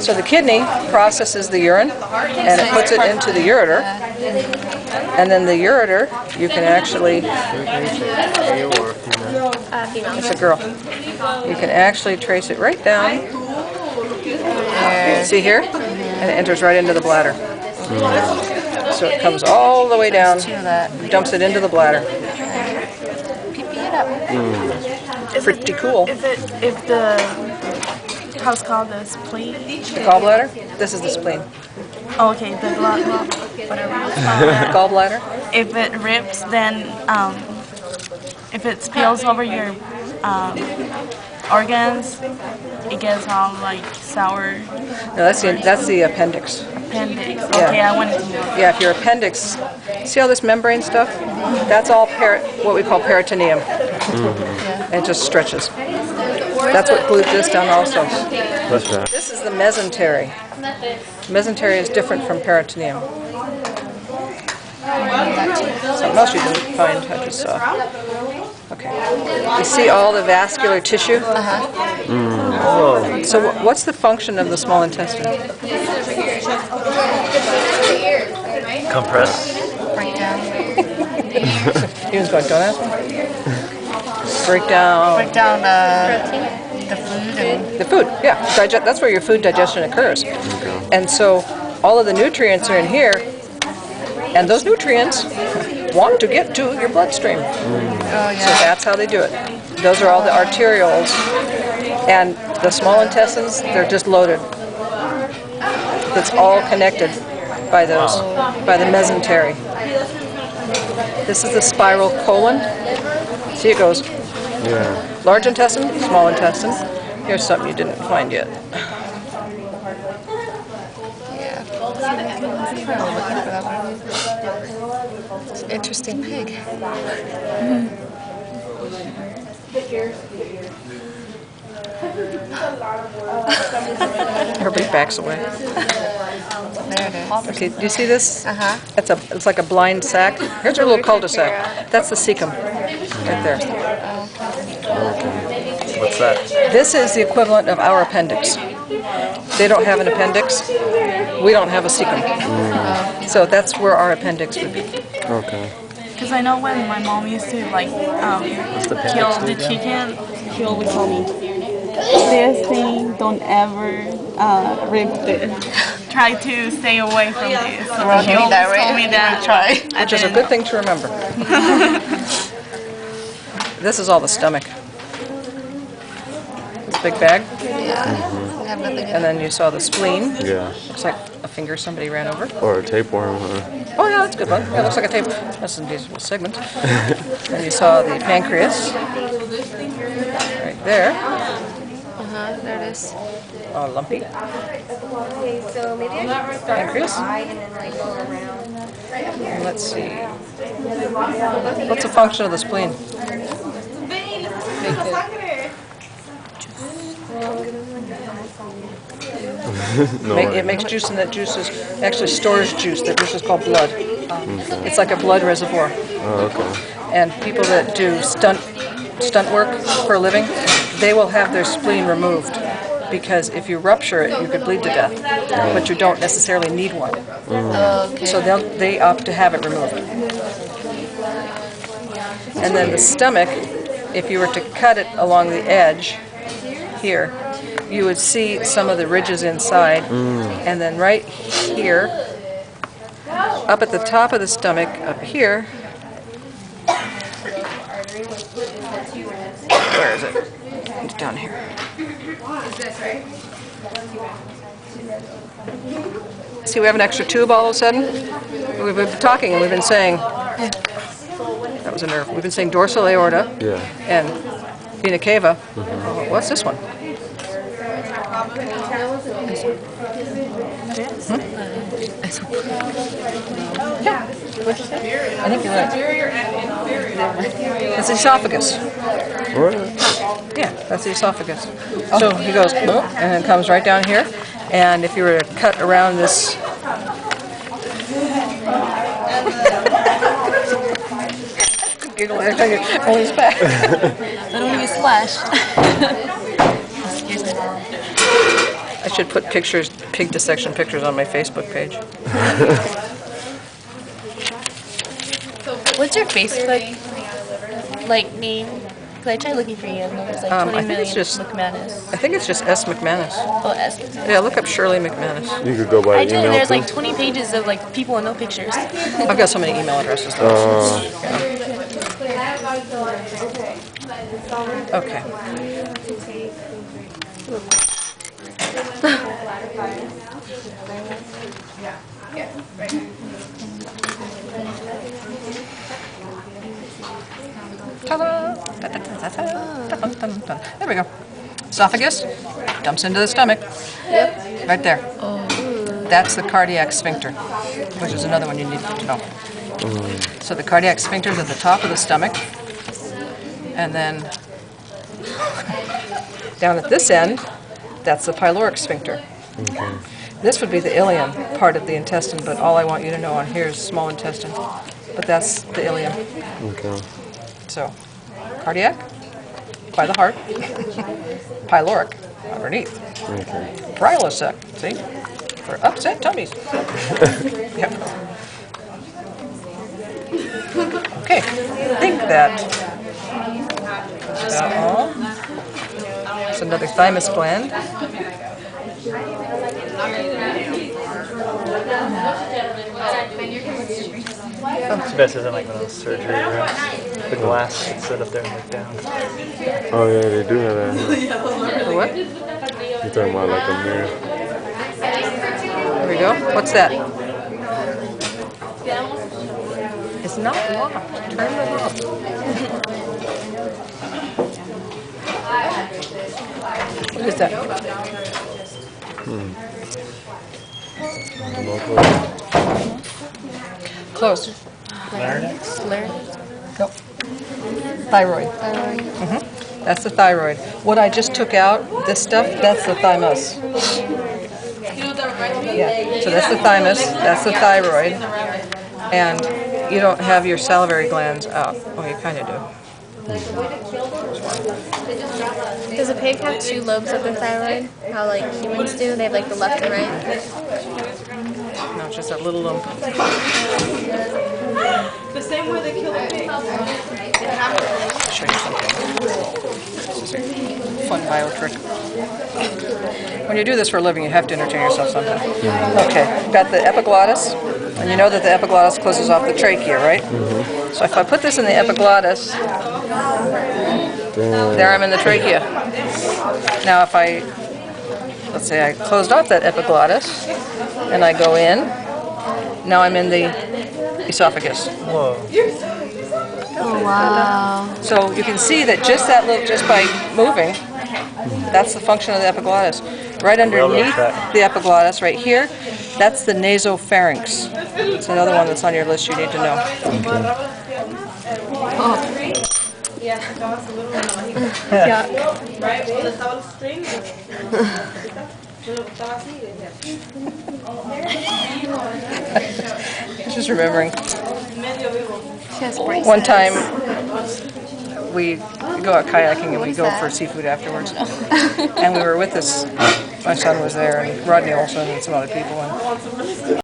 So the kidney processes the urine and it puts it into the ureter. And then the ureter, you can actually, it's a girl, you can actually trace it right down, see here, and it enters right into the bladder. So it comes all the way down, dumps it into the bladder. Pretty cool. If the, how's called the spleen? The gallbladder? This is the spleen. Oh, okay, the whatever it's called. Gallbladder? If it rips, then if it spills over your organs, it gets all like sour. No, that's the appendix. Appendix. Okay, I wanted to know. Yeah, if your appendix, see all this membrane stuff? That's all what we call peritoneum. It just stretches. That's what glued this down also. That's right. This is the mesentery. Mesentery is different from peritoneum. Something else you didn't find, I just saw. Okay. You see all the vascular tissue? So what's the function of the small intestine? Compress. Break down. He was going, don't ask me. Break down The food and the food, yeah. That's where your food digestion occurs. And so all of the nutrients are in here, and those nutrients want to get to your bloodstream. So that's how they do it. Those are all the arterioles, and the small intestines, they're just loaded. It's all connected by those, by the mesentery. This is the spiral colon. See, it goes large intestine, small intestine. Here's something you didn't find yet. It's an interesting pig. Everybody backs away. There it is. Okay, do you see this? It's like a blind sac. Here's our little cul-de-sac. That's the cecum, right there. What's that? This is the equivalent of our appendix. They don't have an appendix. We don't have a cecum. So that's where our appendix would be. Okay. because I know when my mom used to like kill the chicken, she always told me, this thing, don't ever rip this. Try to stay away from this. So she always told me that. Which is a good thing to remember. This is all the stomach. This big bag. And then you saw the spleen. Yeah. Looks like a finger somebody ran over. Or a tapeworm. Oh yeah, that's a good one. Yeah, it looks like a tape. That's a decent segment. And you saw the pancreas. Right there. There it is. Oh, lumpy. So maybe I should start Pancreas. and then like go around. And let's see. What's the function of the spleen? It makes juice, and that juice actually stores juice. That juice is called blood. It's like a blood reservoir. Oh, okay. And people that do stunt work for a living, they will have their spleen removed, because if you rupture it, you could bleed to death, but you don't necessarily need one. So they opt to have it removed. And then the stomach, if you were to cut it along the edge here, you would see some of the ridges inside, and then right here, up at the top of the stomach, up here, where is it? It's down here. See, we have an extra tube all of a sudden. We've been talking and we've been saying, that was a nerve, we've been saying dorsal aorta and vena cava. Oh, what's this one? Yeah. What'd you say? I think you're right. It's the esophagus. Yeah, that's the esophagus. So he goes, and then comes right down here. And if you were to cut around this, giggle on his back. I don't want to be slashed. Excuse me. I should put pictures, pig dissection pictures on my Facebook page. What's your Facebook like name? Cause I tried looking for you and there was like 20 I think million it's just- McManus. I think it's just S. McManus. Oh, S. Yeah, look up Shirley McManus. You could go by I the did, and email there's too. like 20 pages of like people with no pictures. I've got so many email addresses though. Okay. Ta-da! There we go. Esophagus dumps into the stomach. Yep. Right there. That's the cardiac sphincter, which is another one you need to know. So the cardiac sphincter is at the top of the stomach, and then down at this end, that's the pyloric sphincter. Okay. This would be the ileum part of the intestine, but all I want you to know on here is small intestine. But that's the ileum. Okay. So, cardiac, by the heart, pyloric, underneath, Okay. prilosec, see, for upset tummies. Yep. Okay, I think that's about all. It's another thymus gland. It's best isn't like when I was surgery, right? The glass gets set up there and look down. Oh yeah, they do have that. For what? You're talking about like a mirror. There we go. What's that? It's not locked. Turn it off. What is that? Close. Larynx. Nope. Thyroid. That's the thyroid. What I just took out, this stuff, that's the thymus. Yeah, so that's the thymus, that's the thyroid, and you don't have your salivary glands out. Oh, you kind of do. Does a pig have two lobes of the thyroid? How like humans do? They have like the left and right. No, it's just that little lump. The same way they kill the pig. I'll show you something. This is a fun bio trick. When you do this for a living, you have to entertain yourself sometime. Okay, got the epiglottis, and you know that the epiglottis closes off the trachea, right? So if I put this in the epiglottis, there I'm in the trachea. Now if I, let's say I closed off that epiglottis, and I go in, now I'm in the esophagus. Whoa. Oh wow. So you can see that just that little, just by moving, that's the function of the epiglottis. Right underneath the epiglottis, right here, that's the nasopharynx. It's another one that's on your list you need to know. Just remembering. One time we go out kayaking and we go for seafood afterwards. And we were with this, my son was there, and Rodney Olson and some other people. And